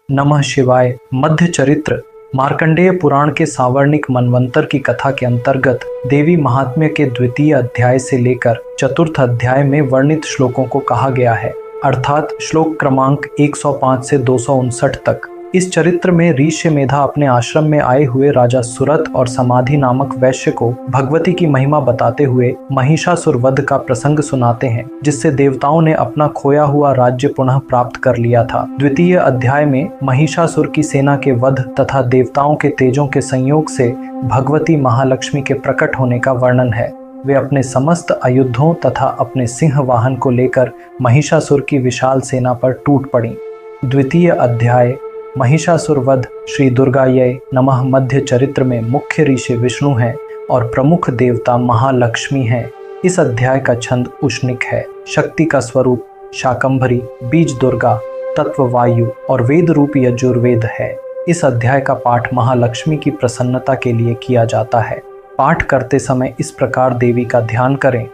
नमः शिवाय। मध्य चरित्र मार्कंडेय पुराण के सावर्णिक मनवंतर की कथा के अंतर्गत देवी महात्म्य के द्वितीय अध्याय से लेकर चतुर्थ अध्याय में वर्णित श्लोकों को कहा गया है, अर्थात श्लोक क्रमांक 105 से 259 तक। इस चरित्र में ऋष्यमेधा अपने आश्रम में आए हुए राजा सुरथ और समाधि नामक वैश्य को भगवती की महिमा बताते हुए महिषासुर वध का प्रसंग सुनाते हैं, जिससे देवताओं ने अपना खोया हुआ राज्य पुनः प्राप्त कर लिया था। द्वितीय अध्याय में महिषासुर की सेना के वध तथा देवताओं के तेजों के संयोग से भगवती महालक्ष्मी के प्रकट होने का वर्णन है। वे अपने समस्त आयुधों तथा अपने सिंह वाहन को लेकर महिषासुर की विशाल सेना पर टूट पड़ी। द्वितीय अध्याय महिषासुर वध श्री दुर्गायै नमः मध्य चरित्र में मुख्य ऋषि विष्णु हैं और प्रमुख देवता महालक्ष्मी हैं। इस अध्याय का छंद उष्णिक है। शक्ति का स्वरूप शाकंभरी, बीज दुर्गा, तत्व वायु और वेद रूपी यजुर्वेद है। इस अध्याय का पाठ महालक्ष्मी की प्रसन्नता के लिए किया जाता है। पाठ करते समय इस प्रकार देवी का ध्यान करें।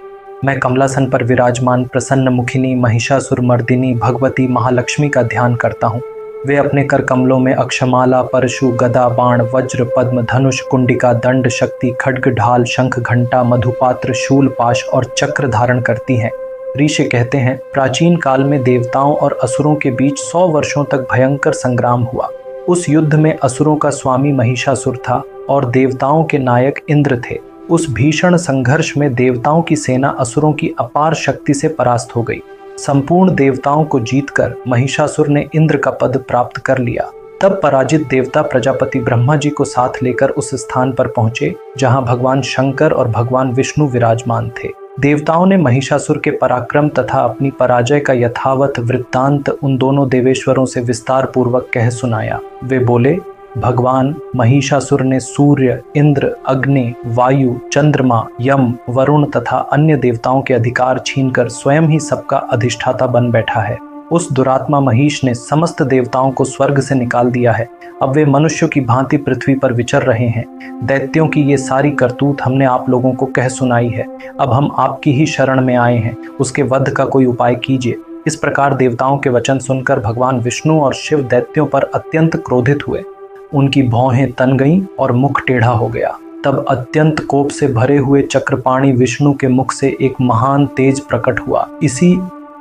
मैं कमलासन पर विराजमान प्रसन्न मुखिनी महिषासुर मर्दिनी भगवती महालक्ष्मी का ध्यान करता हूँ। वे अपने कर कमलों में अक्षमाला, परशु, गदा, बाण, वज्र, पद्म, धनुष, कुंडिका, दंड, शक्ति, खड्ग, ढाल, शंख, घंटा, मधुपात्र, शूल, पाश और चक्र धारण करती हैं। ऋषि कहते हैं, प्राचीन काल में देवताओं और असुरों के बीच 100 वर्षों तक भयंकर संग्राम हुआ। उस युद्ध में असुरों का स्वामी महिषासुर था और देवताओं के नायक इंद्र थे। उस भीषण संघर्ष में देवताओं की सेना असुरों की अपार शक्ति से परास्त हो गई। संपूर्ण देवताओं को जीतकर महिषासुर ने इंद्र का पद प्राप्त कर लिया। तब पराजित देवता प्रजापति ब्रह्मा जी को साथ लेकर उस स्थान पर पहुंचे जहां भगवान शंकर और भगवान विष्णु विराजमान थे। देवताओं ने महिषासुर के पराक्रम तथा अपनी पराजय का यथावत वृत्तांत उन दोनों देवेश्वरों से विस्तार पूर्वक कह सुनाया। वे बोले, भगवान महिषासुर ने सूर्य, इंद्र, अग्नि, वायु, चंद्रमा, यम, वरुण तथा अन्य देवताओं के अधिकार छीनकर स्वयं ही सबका अधिष्ठाता बन बैठा है। उस दुरात्मा महिष ने समस्त देवताओं को स्वर्ग से निकाल दिया है। अब वे मनुष्यों की भांति पृथ्वी पर विचर रहे हैं। दैत्यों की ये सारी करतूत हमने आप लोगों को कह सुनाई है। अब हम आपकी ही शरण में आए हैं, उसके वध का कोई उपाय कीजिए। इस प्रकार देवताओं के वचन सुनकर भगवान विष्णु और शिव दैत्यों पर अत्यंत क्रोधित हुए। उनकी भौहें तन गईं और मुख टेढ़ा हो गया। तब अत्यंत कोप से भरे हुए चक्रपाणी विष्णु के मुख से एक महान तेज प्रकट हुआ। इसी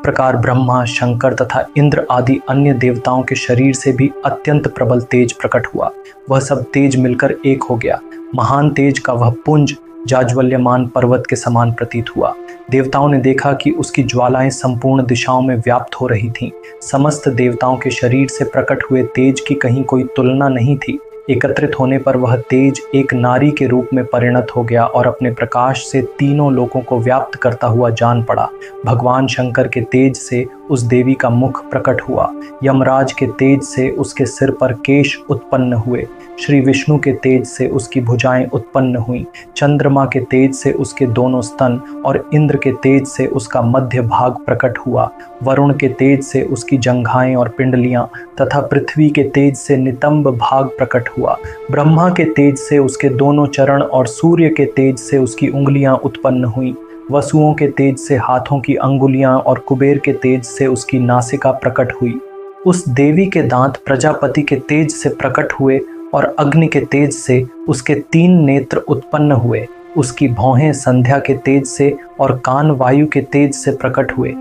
प्रकार ब्रह्मा, शंकर तथा इंद्र आदि अन्य देवताओं के शरीर से भी अत्यंत प्रबल तेज प्रकट हुआ। वह सब तेज मिलकर एक हो गया। महान तेज का वह पुंज जाज्वल्यमान पर्वत के समान प्रतीत हुआ। देवताओं ने देखा कि उसकी ज्वालाएं संपूर्ण दिशाओं में व्याप्त हो रही थीं। समस्त देवताओं के शरीर से प्रकट हुए तेज की कहीं कोई तुलना नहीं थी। एकत्रित होने पर वह तेज एक नारी के रूप में परिणत हो गया और अपने प्रकाश से तीनों लोकों को व्याप्त करता हुआ जान पड़ा। भगवान शंकर के तेज से उस देवी का मुख प्रकट हुआ। यमराज के तेज से उसके सिर पर केश उत्पन्न हुए। श्री विष्णु के तेज से उसकी भुजाएं उत्पन्न हुईं। चंद्रमा के तेज से उसके दोनों स्तन और इंद्र के तेज से उसका मध्य भाग प्रकट हुआ। वरुण के तेज से उसकी जंघाएं और पिंडलियां तथा पृथ्वी के तेज से नितंब भाग प्रकट हुआ। ब्रह्मा के तेज से उसके दोनों चरण और सूर्य के तेज से उसकी उंगलियां उत्पन्न हुईं। वसुओं के तेज से हाथों की अंगुलियां और कुबेर के तेज से उसकी नासिका प्रकट हुई। उस देवी के दांत प्रजापति के तेज से प्रकट हुए और अग्नि के तेज से उसके 3 नेत्र उत्पन्न हुए। उसकी भौहें संध्या के तेज से और कान वायु के तेज से प्रकट हुए।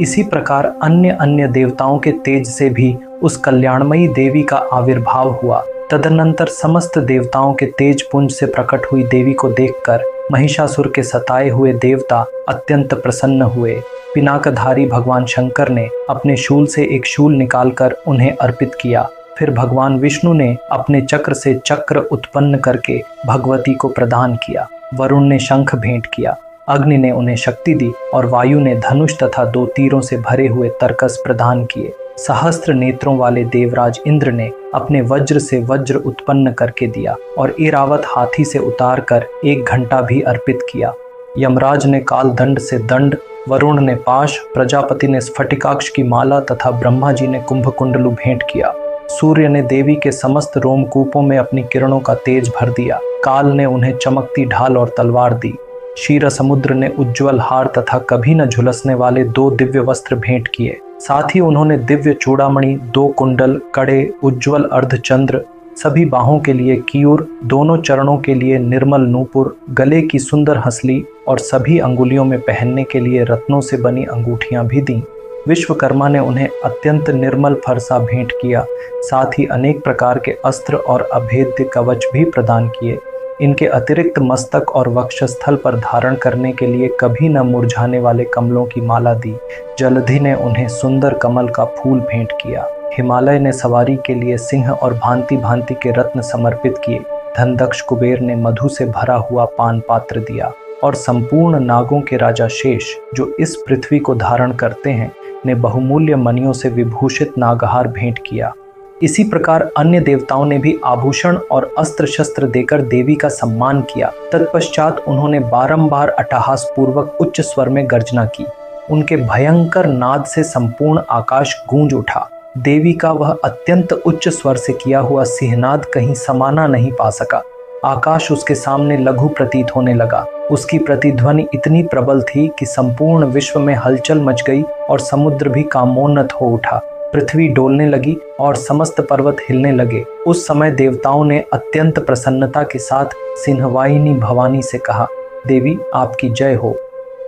इसी प्रकार अन्य अन्य देवताओं के तेज से भी उस कल्याणमयी देवी का आविर्भाव हुआ। तदनंतर समस्त देवताओं के तेज पुंज से प्रकट हुई देवी को देखकर महिषासुर के सताए हुए देवता अत्यंत प्रसन्न हुए। पिनाकधारी भगवान शंकर ने अपने शूल से एक शूल निकालकर उन्हें अर्पित किया। फिर भगवान विष्णु ने अपने चक्र से चक्र उत्पन्न करके भगवती को प्रदान किया। वरुण ने शंख भेंट किया। अग्नि ने उन्हें शक्ति दी और वायु ने धनुष तथा 2 तीरों से भरे हुए तरकस प्रदान किए। सहस्त्र नेत्रों वाले देवराज इंद्र ने अपने वज्र से वज्र उत्पन्न करके दिया और ऐरावत हाथी से उतार कर 1 घंटा भी अर्पित किया। यमराज ने काल दंड से दंड, वरुण ने पाश, प्रजापति ने स्फटिकाक्ष की माला तथा ब्रह्मा जी ने कुंभकुंडलु भेंट किया। सूर्य ने देवी के समस्त रोमकूपों में अपनी किरणों का तेज भर दिया। काल ने उन्हें चमकती ढाल और तलवार दी। क्षीर समुद्र ने उज्ज्वल हार तथा कभी न झुलसने वाले 2 दिव्य वस्त्र भेंट किए। साथ ही उन्होंने दिव्य चूड़ामणि, 2 कुंडल, कड़े, उज्ज्वल अर्धचंद्र, सभी बाहों के लिए कीयूर, दोनों चरणों के लिए निर्मल नूपुर, गले की सुंदर हंसली और सभी अंगुलियों में पहनने के लिए रत्नों से बनी अंगूठियां भी दीं। विश्वकर्मा ने उन्हें अत्यंत निर्मल फरसा भेंट किया, साथ ही अनेक प्रकार के अस्त्र और अभेद्य कवच भी प्रदान किए। इनके अतिरिक्त मस्तक और वक्षस्थल पर धारण करने के लिए कभी न मुरझाने वाले कमलों की माला दी। जलधि ने उन्हें सुंदर कमल का फूल भेंट किया। हिमालय ने सवारी के लिए सिंह और भांति भांति के रत्न समर्पित किए। धनदक्ष कुबेर ने मधु से भरा हुआ पान पात्र दिया और संपूर्ण नागों के राजा शेष, जो इस पृथ्वी को धारण करते हैं, ने बहुमूल्य मणियों से विभूषित नागहार भेंट किया। इसी प्रकार अन्य देवताओं ने भी आभूषण और अस्त्र शस्त्र देकर देवी का सम्मान किया। तत्पश्चात उन्होंने बारंबार अट्टहास पूर्वक उच्च स्वर में गर्जना की। उनके भयंकर नाद से संपूर्ण आकाश गूंज उठा। देवी का वह अत्यंत उच्च स्वर से किया हुआ सिंहनाद कहीं समाना नहीं पा सका। आकाश उसके सामने लघु प्रतीत होने लगा। उसकी प्रतिध्वनि इतनी प्रबल थी कि संपूर्ण विश्व में हलचल मच गई और समुद्र भी कामोन्नत हो उठा। पृथ्वी डोलने लगी और समस्त पर्वत हिलने लगे। उस समय देवताओं ने अत्यंत प्रसन्नता के साथ सिंहवाहिनी भवानी से कहा, देवी आपकी जय हो।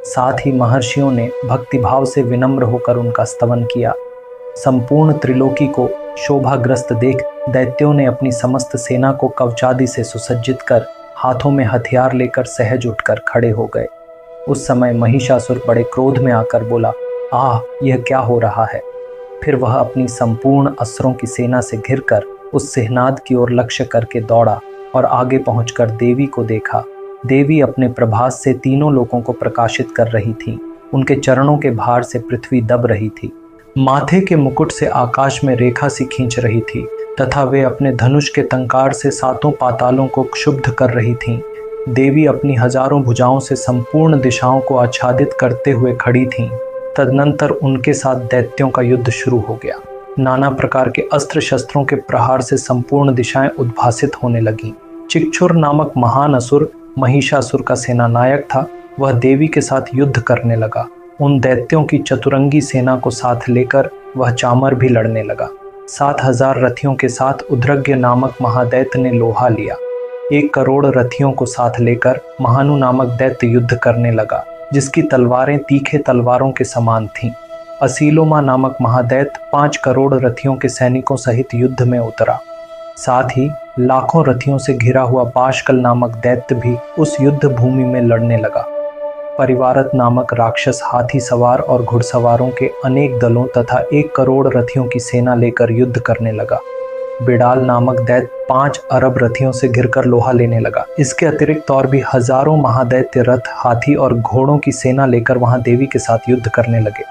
साथ ही महर्षियों ने भक्तिभाव से विनम्र होकर उनका स्तवन किया। संपूर्ण त्रिलोकी को शोभाग्रस्त देख दैत्यों ने अपनी समस्त सेना को कवचादि से सुसज्जित कर हाथों में हथियार लेकर सहज उठकर खड़े हो गए। उस समय महिषासुर बड़े क्रोध में आकर बोला, आह, यह क्या हो रहा है। फिर वह अपनी संपूर्ण असुरों की सेना से घिरकर उस सिंहनाद की ओर लक्ष्य करके दौड़ा और आगे पहुंचकर देवी को देखा। देवी अपने प्रभास से तीनों लोगों को प्रकाशित कर रही थी। उनके चरणों के भार से पृथ्वी दब रही थी। माथे के मुकुट से आकाश में रेखा सी खींच रही थी तथा वे अपने धनुष के टंकार से सातों पातालों को क्षुब्ध कर रही थीं। देवी अपनी हजारों भुजाओं से संपूर्ण दिशाओं को आच्छादित करते हुए खड़ी थीं। तदनंतर उनके साथ दैत्यों का युद्ध शुरू हो गया। नाना प्रकार के अस्त्र शस्त्रों के प्रहार से संपूर्ण दिशाएं उद्भासित होने लगीं। चिक्षुर नामक महान असुर महिषासुर का सेनानायक था। वह देवी के साथ युद्ध करने लगा। उन दैत्यों की चतुरंगी सेना को साथ लेकर वह चामर भी लड़ने लगा। 7,000 रथियों के साथ उद्रग्य नामक महादैत्य ने लोहा लिया। 1 करोड़ रथियों को साथ लेकर महानु नामक दैत्य युद्ध करने लगा, जिसकी तलवारें तीखे तलवारों के समान थीं। असीलोमा नामक महादैत्य 5 करोड़ रथियों के सैनिकों सहित युद्ध में उतरा। साथ ही लाखों रथियों से घिरा हुआ बाशकल नामक दैत्य भी उस युद्ध भूमि में लड़ने लगा। परिवारत नामक राक्षस हाथी सवार और घुड़सवारों के अनेक दलों तथा 1 करोड़ रथियों की सेना लेकर युद्ध करने लगा। बिडाल नामक दैत्य 5 अरब रथियों से घिरकर लोहा लेने लगा। इसके अतिरिक्त और भी हजारों महादैत्य रथ, हाथी और घोड़ों की सेना लेकर वहां देवी के साथ युद्ध करने लगे।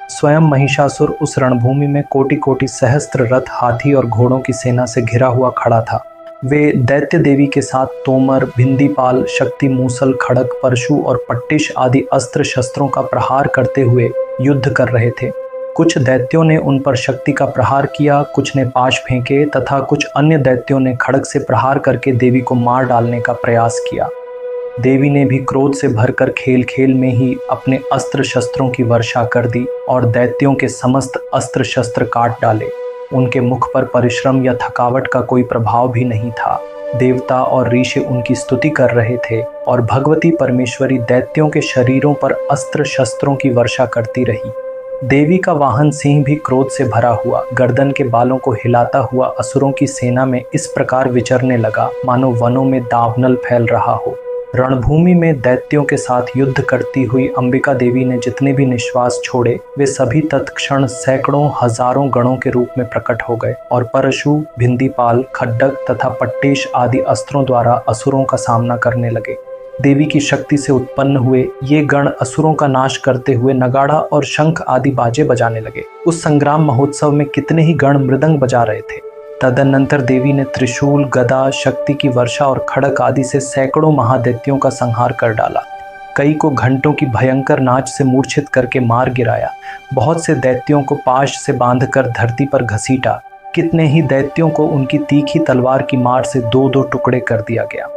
स्वयं महिषासुर उस रणभूमि में कोटि कोटि सहस्त्र रथ, हाथी और घोड़ों की सेना से घिरा हुआ खड़ा था। वे दैत्य देवी के साथ तोमर, भिंदीपाल, शक्ति मूसल, खड़ग, परशु और पट्टिश आदि अस्त्र शस्त्रों का प्रहार करते हुए युद्ध कर रहे थे। कुछ दैत्यों ने उन पर शक्ति का प्रहार किया, कुछ ने पाश फेंके तथा कुछ अन्य दैत्यों ने खड़ग से प्रहार करके देवी को मार डालने का प्रयास किया। देवी ने भी क्रोध से भरकर खेल खेल में ही अपने अस्त्र शस्त्रों की वर्षा कर दी और दैत्यों के समस्त अस्त्र शस्त्र काट डाले। उनके मुख पर परिश्रम या थकावट का कोई प्रभाव भी नहीं था। देवता और ऋषि उनकी स्तुति कर रहे थे और भगवती परमेश्वरी दैत्यों के शरीरों पर अस्त्र शस्त्रों की वर्षा करती रही। देवी का वाहन सिंह भी क्रोध से भरा हुआ गर्दन के बालों को हिलाता हुआ असुरों की सेना में इस प्रकार विचरने लगा मानो वनों में दावानल फैल रहा हो। रणभूमि में दैत्यों के साथ युद्ध करती हुई अंबिका देवी ने जितने भी निश्वास छोड़े, वे सभी तत्क्षण सैकड़ों हजारों गणों के रूप में प्रकट हो गए और परशु, भिंदीपाल, खड्डक तथा पट्टेश आदि अस्त्रों द्वारा असुरों का सामना करने लगे। देवी की शक्ति से उत्पन्न हुए ये गण असुरों का नाश करते हुए नगाड़ा और शंख आदि बाजे बजाने लगे। उस संग्राम महोत्सव में कितने ही गण मृदंग बजा रहे थे। तदनंतर देवी ने त्रिशूल, गदा, शक्ति की वर्षा और खड़क आदि से सैकड़ों महादैत्यों का संहार कर डाला। कई को घंटों की भयंकर नाच से मूर्छित करके मार गिराया। बहुत से दैत्यों को पाश से बांधकर धरती पर घसीटा। कितने ही दैत्यों को उनकी तीखी तलवार की मार से 2-2 टुकड़े कर दिया गया।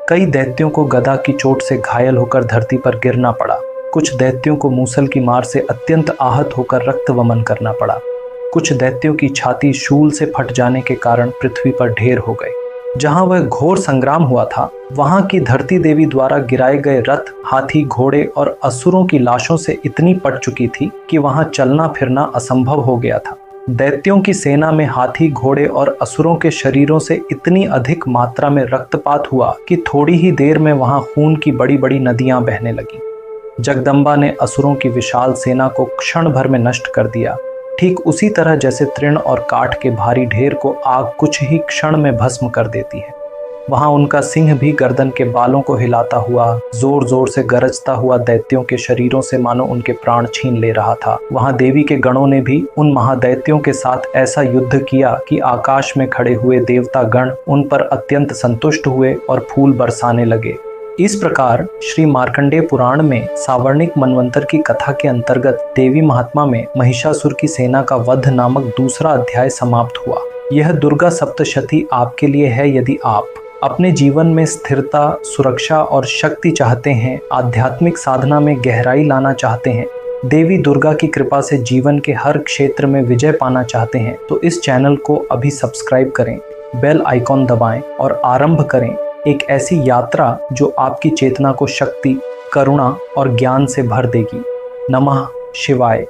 कई दैत्यों को गदा की चोट से घायल होकर धरती पर गिरना पड़ा। कुछ दैत्यों को मूसल की मार से अत्यंत आहत होकर रक्त वमन करना पड़ा। कुछ दैत्यों की छाती शूल से फट जाने के कारण पृथ्वी पर ढेर हो गए। जहां वह घोर संग्राम हुआ था, वहां की धरती देवी द्वारा गिराए गए रथ, हाथी, घोड़े और असुरों की लाशों से इतनी पट चुकी थी कि वहां चलना फिरना असंभव हो गया था। दैत्यों की सेना में हाथी, घोड़े और असुरों के शरीरों से इतनी अधिक मात्रा में रक्तपात हुआ कि थोड़ी ही देर में वहां खून की बड़ी बड़ी नदियां बहने लगीं। जगदम्बा ने असुरों की विशाल सेना को क्षण भर में नष्ट कर दिया, ठीक उसी तरह जैसे तृण और काठ के भारी ढेर को आग कुछ ही क्षण में भस्म कर देती है। वहां उनका सिंह भी गर्दन के बालों को हिलाता हुआ, जोर जोर से गरजता हुआ दैत्यों के शरीरों से मानो उनके प्राण छीन ले रहा था। वहां देवी के गणों ने भी उन महादैत्यों के साथ ऐसा युद्ध किया कि आकाश में खड़े हुए देवता गण उन पर अत्यंत संतुष्ट हुए और फूल बरसाने लगे। इस प्रकार श्री मार्कंडेय पुराण में सावर्णिक मनवंतर की कथा के अंतर्गत देवी महात्मा में महिषासुर की सेना का वध नामक दूसरा अध्याय समाप्त हुआ। यह दुर्गा सप्तशती आपके लिए है। यदि आप अपने जीवन में स्थिरता, सुरक्षा और शक्ति चाहते हैं, आध्यात्मिक साधना में गहराई लाना चाहते हैं, देवी दुर्गा की कृपा से जीवन के हर क्षेत्र में विजय पाना चाहते हैं, तो इस चैनल को अभी सब्सक्राइब करें, बेल आइकॉन दबाएं और आरंभ करें एक ऐसी यात्रा जो आपकी चेतना को शक्ति, करुणा और ज्ञान से भर देगी। नमः शिवाय।